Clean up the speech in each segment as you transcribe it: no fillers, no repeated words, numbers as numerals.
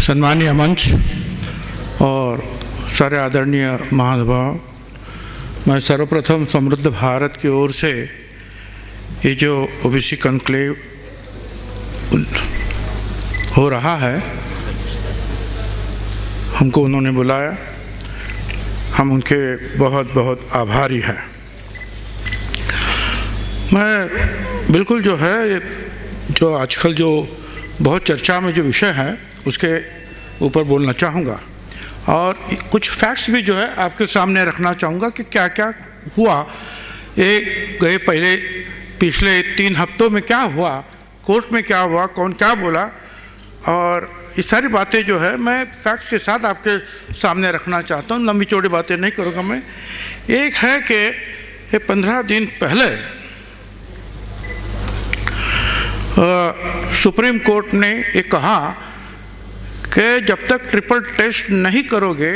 सम्मानीय मंच और सारे आदरणीय महानुभाव, मैं सर्वप्रथम समृद्ध भारत की ओर से ये जो ओबीसी कॉन्क्लेव हो रहा है, हमको उन्होंने बुलाया, हम उनके बहुत बहुत आभारी हैं। मैं बिल्कुल जो है जो आजकल जो बहुत चर्चा में जो विषय है उसके ऊपर बोलना चाहूँगा और कुछ फैक्ट्स भी जो है आपके सामने रखना चाहूँगा कि क्या क्या हुआ पिछले 3 हफ्तों में, क्या हुआ कोर्ट में, क्या हुआ, कौन क्या बोला, और ये सारी बातें जो है मैं फैक्ट्स के साथ आपके सामने रखना चाहता हूँ। लंबी चौड़ी बातें नहीं करूँगा मैं। एक है कि 15 दिन पहले सुप्रीम कोर्ट ने ये कहा कि जब तक ट्रिपल टेस्ट नहीं करोगे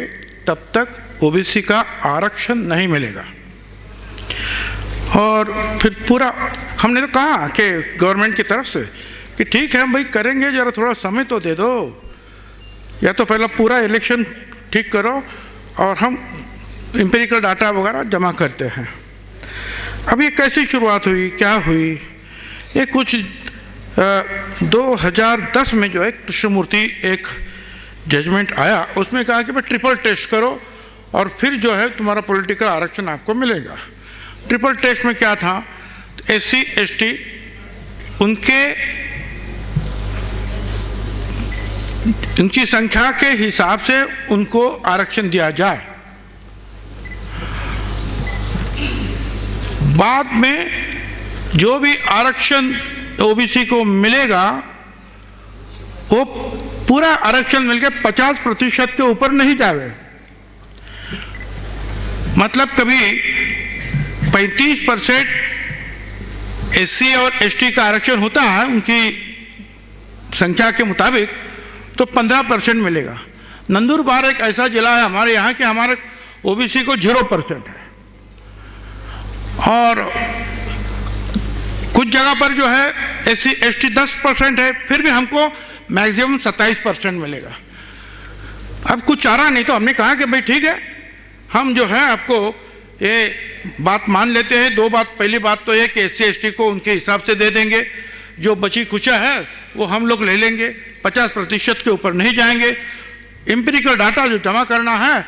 तब तक ओबीसी का आरक्षण नहीं मिलेगा। और फिर पूरा हमने तो कहा कि गवर्नमेंट की तरफ से कि ठीक है भाई करेंगे, ज़रा थोड़ा समय तो दे दो, या तो पहला पूरा इलेक्शन ठीक करो और हम एम्पिरिकल डाटा वगैरह जमा करते हैं। अब ये कैसी शुरुआत हुई, क्या हुई? ये कुछ 2010 में जो है कृष्णमूर्ति एक जजमेंट आया, उसमें कहा कि भाई ट्रिपल टेस्ट करो और फिर जो है तुम्हारा पॉलिटिकल आरक्षण आपको मिलेगा। ट्रिपल टेस्ट में क्या था? SC ST उनकी संख्या के हिसाब से उनको आरक्षण दिया जाए। बाद में जो भी आरक्षण ओबीसी को मिलेगा वो पूरा आरक्षण मिलकर 50% के ऊपर नहीं जावे। मतलब कभी 35% SC और ST का आरक्षण होता है उनकी संख्या के मुताबिक, तो 15% मिलेगा। नंदुरबार एक ऐसा जिला है हमारे यहाँ कि हमारे ओबीसी को 0% है, और कुछ जगह पर जो है SC ST 10% है, फिर भी हमको मैक्सिमम 27% मिलेगा। अब कुछ चारा नहीं, तो हमने कहा कि भाई ठीक है, हम जो है आपको ये बात मान लेते हैं। 2 बात, पहली बात तो ये कि SC ST को उनके हिसाब से दे देंगे, जो बची कुचा है वो हम लोग ले लेंगे, 50% के ऊपर नहीं जाएंगे। एम्पिरिकल डाटा जो जमा करना है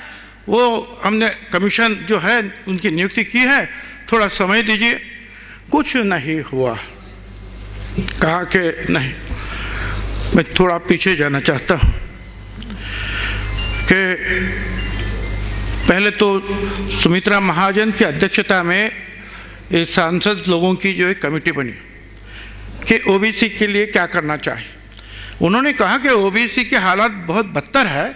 वो हमने कमीशन जो है उनकी नियुक्ति की है, थोड़ा समय दीजिए। कुछ नहीं हुआ, कहा कि नहीं। मैं थोड़ा पीछे जाना चाहता हूँ कि पहले तो सुमित्रा महाजन की अध्यक्षता में इस सांसद लोगों की जो एक कमेटी बनी कि ओबीसी के लिए क्या करना चाहिए। उन्होंने कहा कि ओबीसी के हालात बहुत बदतर है,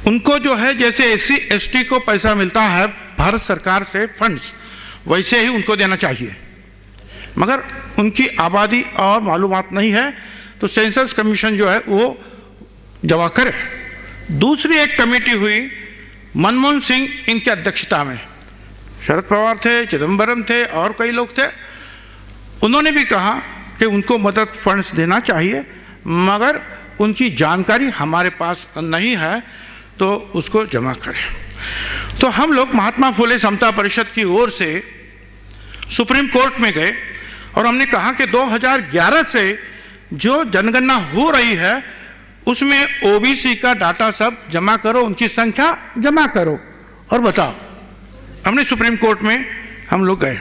उनको जो है जैसे SC ST को पैसा मिलता है भारत सरकार से फंड्स, वैसे ही उनको देना चाहिए, मगर उनकी आबादी और मालूमात नहीं है, तो सेंसस कमीशन जो है वो जमा करे। दूसरी एक कमेटी हुई मनमोहन सिंह इनकी अध्यक्षता में, शरद पवार थे, चिदम्बरम थे और कई लोग थे। उन्होंने भी कहा कि उनको मदद फंड्स देना चाहिए, मगर उनकी जानकारी हमारे पास नहीं है, तो उसको जमा करें। तो हम लोग महात्मा फुले समता परिषद की ओर से सुप्रीम कोर्ट में गए और हमने कहा कि 2011 से जो जनगणना हो रही है उसमें ओबीसी का डाटा सब जमा करो, उनकी संख्या जमा करो और बताओ। हमने सुप्रीम कोर्ट में हम लोग गए,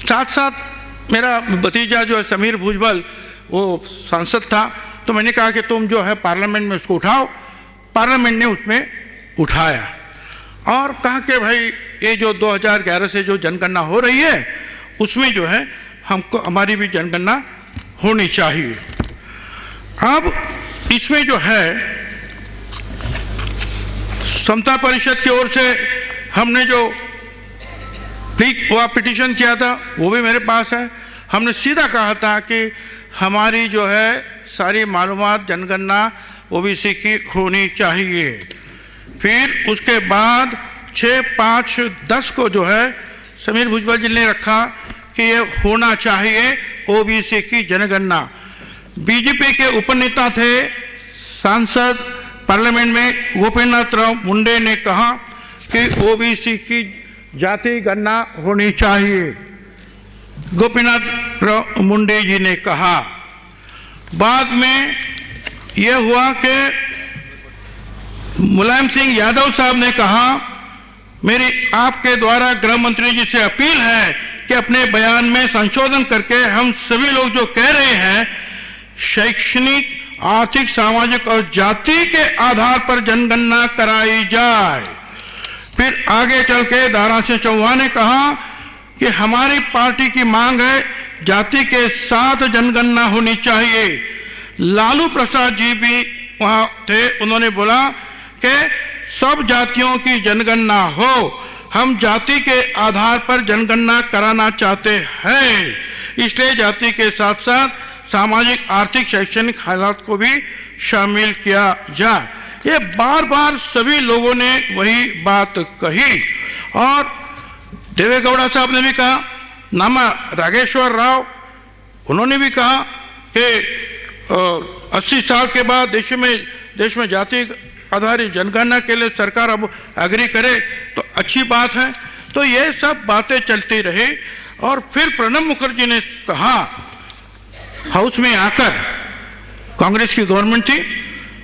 साथ साथ मेरा भतीजा जो है समीर भुजबल वो सांसद था, तो मैंने कहा कि तुम जो है पार्लियामेंट में उसको उठाओ। पार्लियामेंट ने उसमें उठाया और कहा कि भाई ये जो 2011 से जो जनगणना हो रही है उसमें जो है हमको हमारी भी जनगणना होनी चाहिए। अब इसमें जो है समता परिषद की ओर से हमने जो पिटीशन किया था वो भी मेरे पास है। हमने सीधा कहा था कि हमारी जो है सारी मालूमात जनगणना ओबीसी की होनी चाहिए। फिर उसके बाद 6, 5, 10 को जो है समीर भुजबल जी ने रखा कि ये होना चाहिए ओबीसी की जनगणना। बीजेपी के उपनेता थे सांसद पार्लियामेंट में गोपीनाथ राव मुंडे ने कहा कि ओबीसी की जाति गणना होनी चाहिए। गोपीनाथ राव मुंडे जी ने कहा। बाद में यह हुआ कि मुलायम सिंह यादव साहब ने कहा, मेरी आपके द्वारा गृह मंत्री जी से अपील है कि अपने बयान में संशोधन करके हम सभी लोग जो कह रहे हैं शैक्षणिक, आर्थिक, सामाजिक और जाति के आधार पर जनगणना कराई जाए। फिर आगे चल के दारा सिंह चौहान ने कहा कि हमारी पार्टी की मांग है जाति के साथ जनगणना होनी चाहिए। लालू प्रसाद जी भी वहां थे, उन्होंने बोला कि सब जातियों की जनगणना हो, हम जाति के आधार पर जनगणना कराना चाहते हैं, इसलिए जाति के साथ साथ सामाजिक, आर्थिक, शैक्षणिक हालात को भी शामिल किया जाए। ये बार बार सभी लोगों ने वही बात कही। और देवेगौड़ा साहब ने भी कहा, नामा रागेश्वर राव, उन्होंने भी कहा कि 80 साल के बाद देश में जाति आधारित जनगणना के लिए सरकार अब एग्री करे तो अच्छी बात है। तो ये सब बातें चलती रही। और फिर प्रणब मुखर्जी ने कहा, हाउस में आकर, कांग्रेस की गवर्नमेंट थी,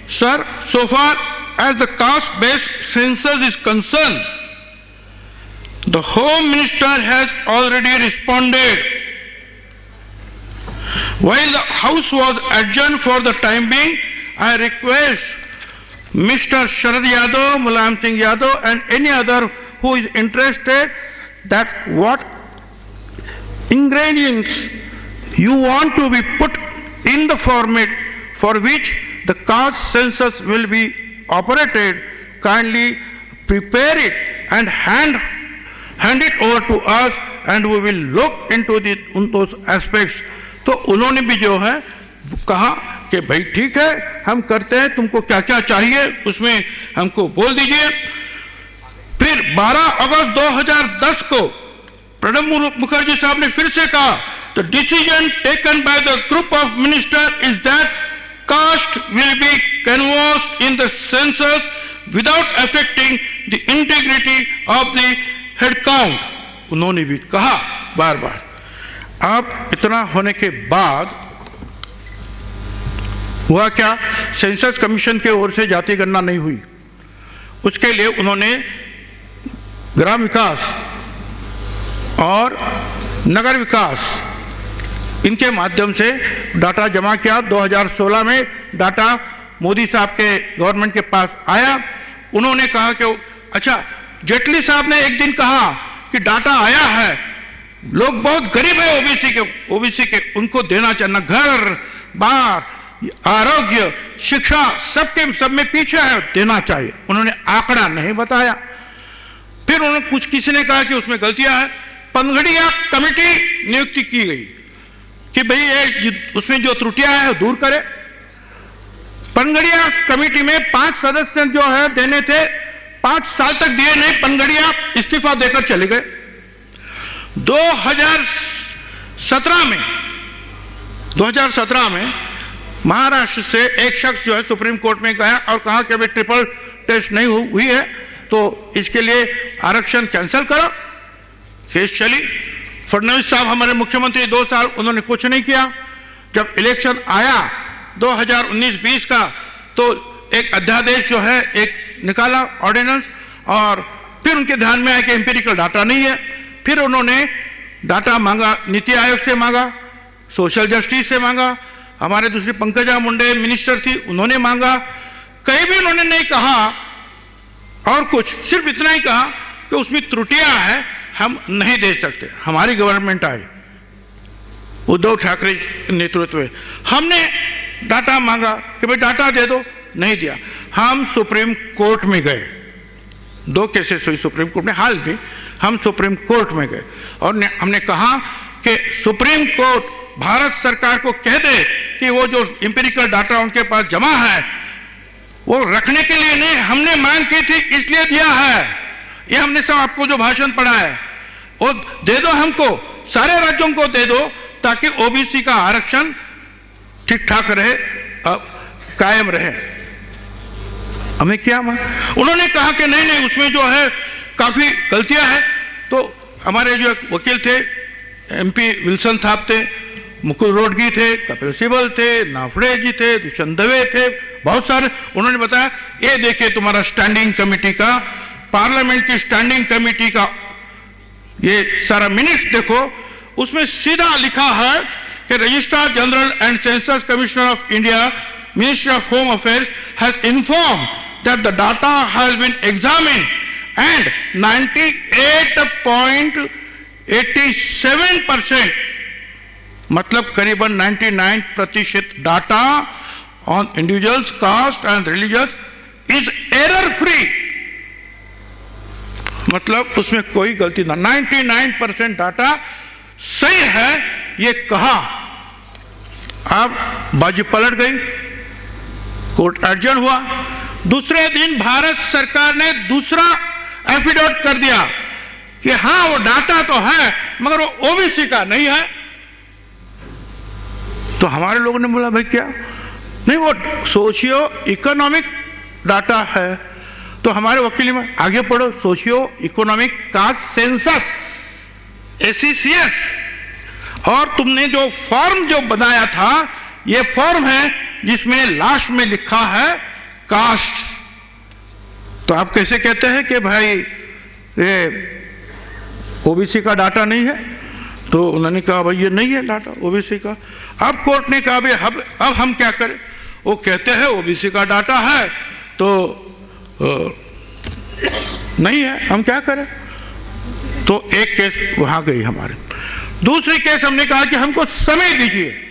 sir, so far as the caste based census is concerned, the Home Minister has already responded. While the House was adjourned for the time being, I request Mr. Sharad Yadav, Mulayam Singh Yadav and any other who is interested that what ingredients you want to be put in the format for which the caste census will be operated, kindly prepare it and hand it over to us and we will look into those aspects. तो उन्होंने भी जो है कहा कि भाई ठीक है, हम करते हैं, तुमको क्या क्या चाहिए उसमें हमको बोल दीजिए। फिर 12 अगस्त 2010 को प्रणब मुखर्जी साहब ने फिर से कहा, the decision taken by the group of ministers is that caste will be canvassed in the census without affecting the integrity of the head count. उन्होंने भी कहा बार बार। अब इतना होने के बाद हुआ क्या, सेंसस कमीशन के ओर से जाति गणना नहीं हुई। उसके लिए उन्होंने ग्राम विकास और नगर विकास इनके माध्यम से डाटा जमा किया। 2016 में डाटा मोदी साहब के गवर्नमेंट के पास आया। उन्होंने कहा कि अच्छा, जेटली साहब ने एक दिन कहा कि डाटा आया है, लोग बहुत गरीब है ओबीसी के उनको देना चाहिए, घर बार, आरोग्य, शिक्षा सब में पीछे है, देना चाहिए। उन्होंने आंकड़ा नहीं बताया। फिर उन्होंने किसी ने कहा कि उसमें गलतियां हैं। पनघड़िया कमेटी नियुक्ति की गई कि भाई ये उसमें जो त्रुटियां हैं दूर करे। पनघड़िया कमेटी में 5 सदस्य जो है देने थे, 5 साल तक दिए नहीं, पनघड़िया इस्तीफा देकर चले गए। 2017 में महाराष्ट्र से एक शख्स जो है सुप्रीम कोर्ट में गया और कहा कि अभी ट्रिपल टेस्ट नहीं हुई है तो इसके लिए आरक्षण कैंसिल करो। केस चली। फडणवीस साहब हमारे मुख्यमंत्री 2 साल उन्होंने कुछ नहीं किया। जब इलेक्शन आया 2019-20 का तो एक अध्यादेश जो है एक निकाला ऑर्डिनेंस, और फिर उनके ध्यान में आया कि एम्पिरिकल डाटा नहीं है। फिर उन्होंने डाटा मांगा, नीति आयोग से मांगा, सोशल जस्टिस से मांगा, हमारे दूसरी पंकजा मुंडे मिनिस्टर थी उन्होंने मांगा। कहीं भी उन्होंने नहीं कहा और कुछ, सिर्फ इतना ही कहा कि उसमें त्रुटियां हैं, हम नहीं दे सकते। हमारी गवर्नमेंट आई उद्धव ठाकरे नेतृत्व में, हमने डाटा मांगा कि भाई डाटा दे दो, नहीं दिया। हम सुप्रीम कोर्ट में गए, 2 केसेस हुई सुप्रीम कोर्ट में हाल में, हम सुप्रीम कोर्ट में गए और हमने कहा कि सुप्रीम कोर्ट भारत सरकार को कह दे कि वो जो इंपेरिकल डाटा उनके पास जमा है वो रखने के लिए नहीं, हमने मांग की थी इसलिए दिया है। ये हमने सब आपको जो भाषण पढ़ा है वो दे दो, हमको सारे राज्यों को दे दो ताकि ओबीसी का आरक्षण ठीक ठाक रहे, कायम रहे। हमें क्या उन्होंने कहा कि नहीं नहीं उसमें जो है काफ़ी गलतियां हैं। तो हमारे जो वकील थे MP विल्सन साहब थे, मुकुल रोडगी थे, कपिल सिब्बल थे, नाफड़े जी थे, दुष्यंत दवे थे, बहुत सारे। उन्होंने बताया ये देखिए तुम्हारा स्टैंडिंग कमेटी का, पार्लियामेंट की स्टैंडिंग कमेटी का ये सारा मिनट्स देखो, उसमें सीधा लिखा है कि registrar general and census commissioner of India, ministry of home affairs has inform that the data has been examined and 98.87%, मतलब करीबन 99% data on individuals, caste and religious is error free, मतलब उसमें कोई गलती ना, 99% डाटा सही है ये कहा। अब बाजी पलट गई, कोर्ट अर्जन हुआ। दूसरे दिन भारत सरकार ने दूसरा एफिडेविट कर दिया कि हां वो डाटा तो है मगर वो ओबीसी का नहीं है। तो हमारे लोगों ने बोला भाई क्या नहीं, वो सोशियो इकोनॉमिक डाटा है। तो हमारे वकील में आगे पढ़ो, socio economic caste census SECS, और तुमने जो फॉर्म जो बनाया था ये फॉर्म है जिसमें लास्ट में लिखा है कास्ट। तो आप कैसे कहते हैं कि भाई ये ओबीसी का डाटा नहीं है? तो उन्होंने कहा भाई ये नहीं है डाटा ओबीसी का। अब कोर्ट ने कहा भाई अब हम क्या करें? वो कहते हैं ओबीसी का डाटा है तो नहीं है, हम क्या करें? तो एक केस वहां गई हमारे। दूसरी केस हमने कहा कि हमको समय दीजिए।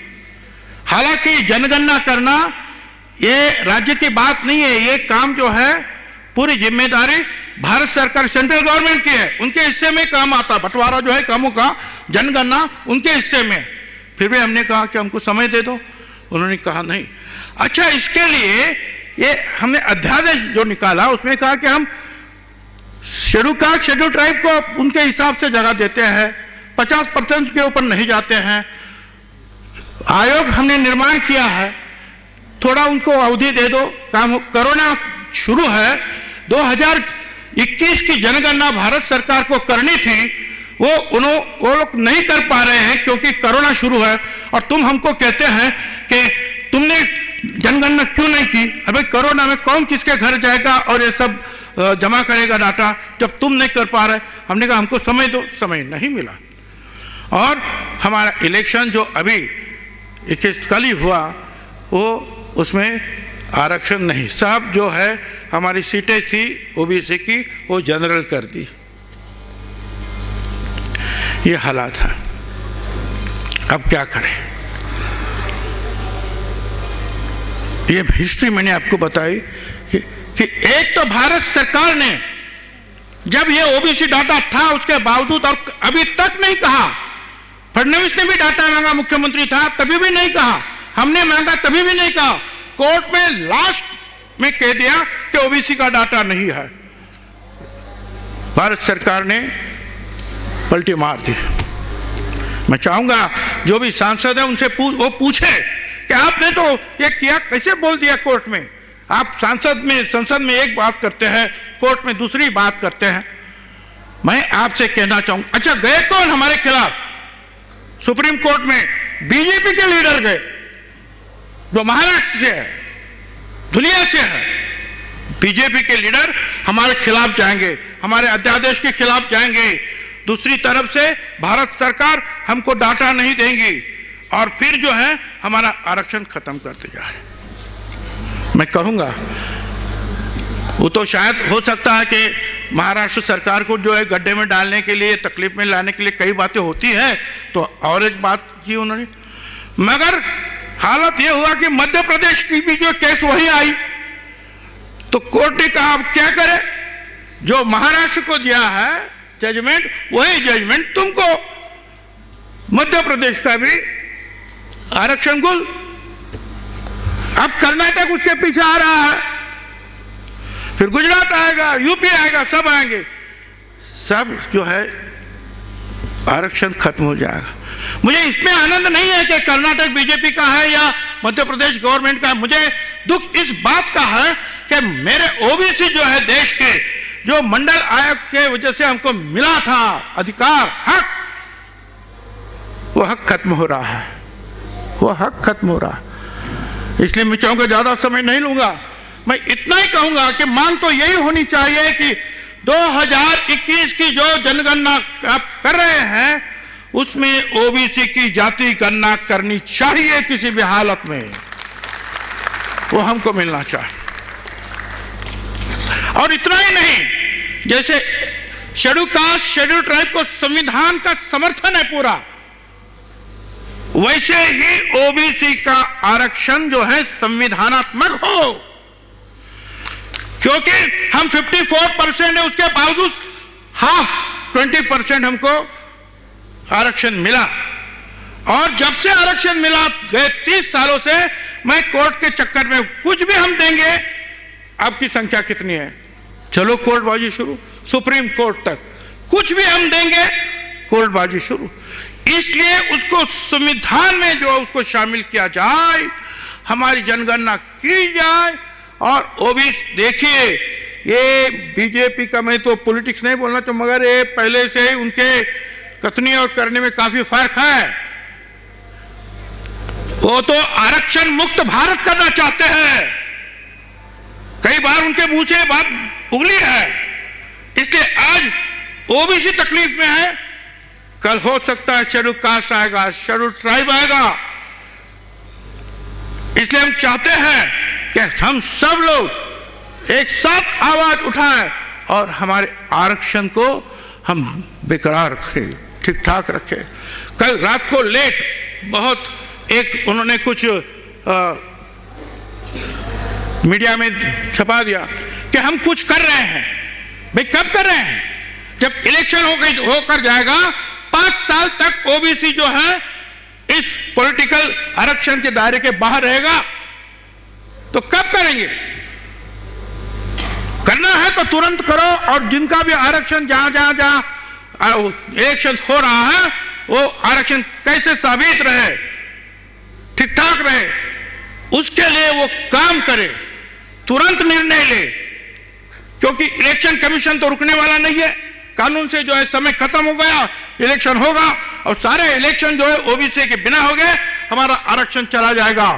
हालांकि जनगणना करना ये राज्य की बात नहीं है, ये काम जो है पूरी जिम्मेदारी भारत सरकार सेंट्रल गवर्नमेंट की है, उनके हिस्से में काम आता, बंटवारा जो है कामों का, जनगणना उनके हिस्से में। फिर भी हमने कहा कि हमको समय दे दो, उन्होंने कहा नहीं। अच्छा, इसके लिए ये हमने अध्यादेश जो निकाला उसमें कहा कि हम शेड्यूल कास्ट शेड्यूल ट्राइब को उनके हिसाब से जगह देते हैं, 50% के ऊपर नहीं जाते हैं। आयोग हमने निर्माण किया है, थोड़ा उनको अवधि दे दो, काम। कोरोना शुरू है, 2021 की जनगणना भारत सरकार को करनी थी, वो लोग नहीं कर पा रहे हैं क्योंकि कोरोना शुरू है। और तुम हमको कहते हैं कि तुमने जनगणना क्यों नहीं की? अबे कोरोना में कौन किसके घर जाएगा और ये सब जमा करेगा डाटा जब तुम नहीं कर पा रहे? हमने कहा हमको समय दो, समय नहीं मिला। और हमारा इलेक्शन जो अभी 21 कल ही हुआ, वो उसमें आरक्षण नहीं, सब जो है हमारी सीटें थी ओबीसी की वो जनरल कर दी। ये हालात है, अब क्या करें? ये हिस्ट्री मैंने आपको बताई कि एक तो भारत सरकार ने जब ये ओबीसी डाटा था उसके बावजूद और अभी तक नहीं कहा, फडणवीस ने भी डाटा मांगा, मुख्यमंत्री था तभी भी नहीं कहा, हमने मांगा तभी भी नहीं कहा, कोर्ट में लास्ट में कह दिया कि ओबीसी का डाटा नहीं है। भारत सरकार ने पलटी मार दी। मैं चाहूंगा जो भी सांसद है उनसे वो पूछे कि आपने तो ये किया, कैसे बोल दिया कोर्ट में? आप संसद में एक बात करते हैं, कोर्ट में दूसरी बात करते हैं। मैं आपसे कहना चाहूंगा, अच्छा गए कौन हमारे खिलाफ? सुप्रीम कोर्ट में बीजेपी के लीडर गए, जो महाराष्ट्र से है, धुलिया से है। बीजेपी के लीडर हमारे खिलाफ जाएंगे, हमारे अध्यादेश के खिलाफ जाएंगे। दूसरी तरफ से भारत सरकार हमको डाटा नहीं देंगी और फिर जो है हमारा आरक्षण खत्म करते जा रहे। मैं कहूंगा वो तो शायद हो सकता है कि महाराष्ट्र सरकार को जो है गड्ढे में डालने के लिए, तकलीफ में लाने के लिए कई बातें होती है, तो और एक बात की उन्होंने, मगर हालत यह हुआ कि मध्य प्रदेश की भी जो केस वही आई, तो कोर्ट ने कहा अब क्या करें? जो महाराष्ट्र को दिया है जजमेंट, वही जजमेंट तुमको मध्य प्रदेश का भी आरक्षण गुल। अब कर्नाटक उसके पीछे आ रहा है, फिर गुजरात आएगा, यूपी आएगा, सब आएंगे, सब जो है आरक्षण खत्म हो जाएगा। मुझे इसमें आनंद नहीं है कि कर्नाटक बीजेपी का है या मध्य प्रदेश गवर्नमेंट का है, मुझे दुख इस बात का है कि मेरे ओबीसी जो है देश के, जो मंडल आयोग के वजह से हमको मिला था अधिकार, हक, वो हक खत्म हो रहा है, वो हक खत्म हो रहा है। इसलिए मैं चाहूंगा, ज्यादा समय नहीं लूंगा, मैं इतना ही कहूंगा कि मांग तो यही होनी चाहिए कि 2021 की जो जनगणना आप कर रहे हैं उसमें ओबीसी की जाति गणना करनी चाहिए किसी भी हालत में, वो हमको मिलना चाहिए। और इतना ही नहीं, जैसे शेड्यूल कास्ट, शेड्यूल ट्राइब को संविधान का समर्थन है पूरा, वैसे ही ओबीसी का आरक्षण जो है संविधानात्मक हो, क्योंकि हम 54% है, उसके बावजूद 20% हमको आरक्षण मिला। और जब से आरक्षण मिला गए 30 सालों से, मैं कोर्ट के चक्कर में कुछ भी हम देंगे, आपकी संख्या कितनी है, चलो कोर्टबाजी शुरू, सुप्रीम कोर्ट तक कुछ भी हम देंगे, कोर्टबाजी शुरू। इसलिए उसको संविधान में जो उसको शामिल किया जाए, हमारी जनगणना की जाए। और ओबीसी देखिए, ये बीजेपी का, मैं तो पॉलिटिक्स नहीं बोलना चाहूँ, मगर ये पहले से ही उनके कथनी और करने में काफी फर्क है। वो तो आरक्षण मुक्त भारत करना चाहते हैं, कई बार उनके मुंह से बात उगली है। इसलिए आज ओबीसी तकलीफ में है, कल हो सकता है शेड्यूल कास्ट आएगा, शेड्यूल ट्राइब आएगा। इसलिए हम चाहते हैं कि हम सब लोग एक साथ आवाज उठाएं और हमारे आरक्षण को हम बेकरार रखें, ठीक ठाक रखें। कल रात को लेट बहुत एक उन्होंने कुछ मीडिया में छपा दिया कि हम कुछ कर रहे हैं। भाई कब कर रहे हैं? जब इलेक्शन होकर जाएगा, 5 साल तक ओबीसी जो है इस पॉलिटिकल आरक्षण के दायरे के बाहर रहेगा, तो कब करेंगे? करना है तो तुरंत करो। और जिनका भी आरक्षण जहां इलेक्शन हो रहा है, वो आरक्षण कैसे साबित रहे, ठीक ठाक रहे, उसके लिए वो काम करे, तुरंत निर्णय ले। क्योंकि इलेक्शन कमीशन तो रुकने वाला नहीं है, कानून से जो है समय खत्म हो गया, इलेक्शन होगा और सारे इलेक्शन जो है ओबीसी के बिना हो गए, हमारा आरक्षण चला जाएगा।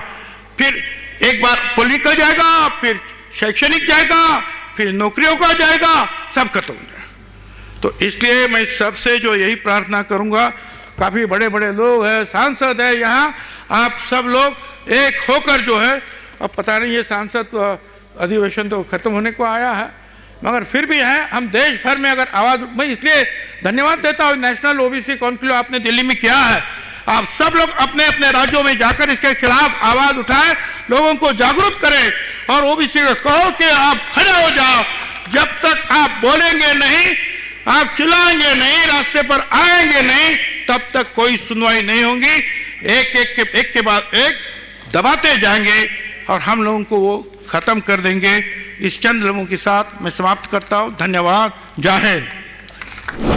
फिर एक बार पॉलिटिकल जाएगा, फिर शैक्षणिक जाएगा, फिर नौकरियों का जाएगा, सब खत्म हो जाएगा। तो इसलिए मैं सबसे जो यही प्रार्थना करूंगा, काफी बड़े बड़े लोग हैं, सांसद है यहाँ, आप सब लोग एक होकर जो है, अब पता नहीं ये सांसद अधिवेशन तो खत्म होने को आया है, मगर फिर भी है, हम देश भर में अगर आवाज, मैं इसलिए धन्यवाद देता हूँ नेशनल ओबीसी कॉन्क्लेव आपने दिल्ली में किया है। आप सब लोग अपने अपने राज्यों में जाकर इसके खिलाफ आवाज उठाएं, लोगों को जागरूक करें और ओबीसी को कहो कि आप खड़े हो जाओ। जब तक आप बोलेंगे नहीं, आप चिल्लाएंगे नहीं, रास्ते पर आएंगे नहीं, तब तक कोई सुनवाई नहीं होगी। एक के बाद एक दबाते जाएंगे और हम लोगों को वो खत्म कर देंगे। इस चंद लोगों के साथ मैं समाप्त करता हूं। धन्यवाद। जय हिंद।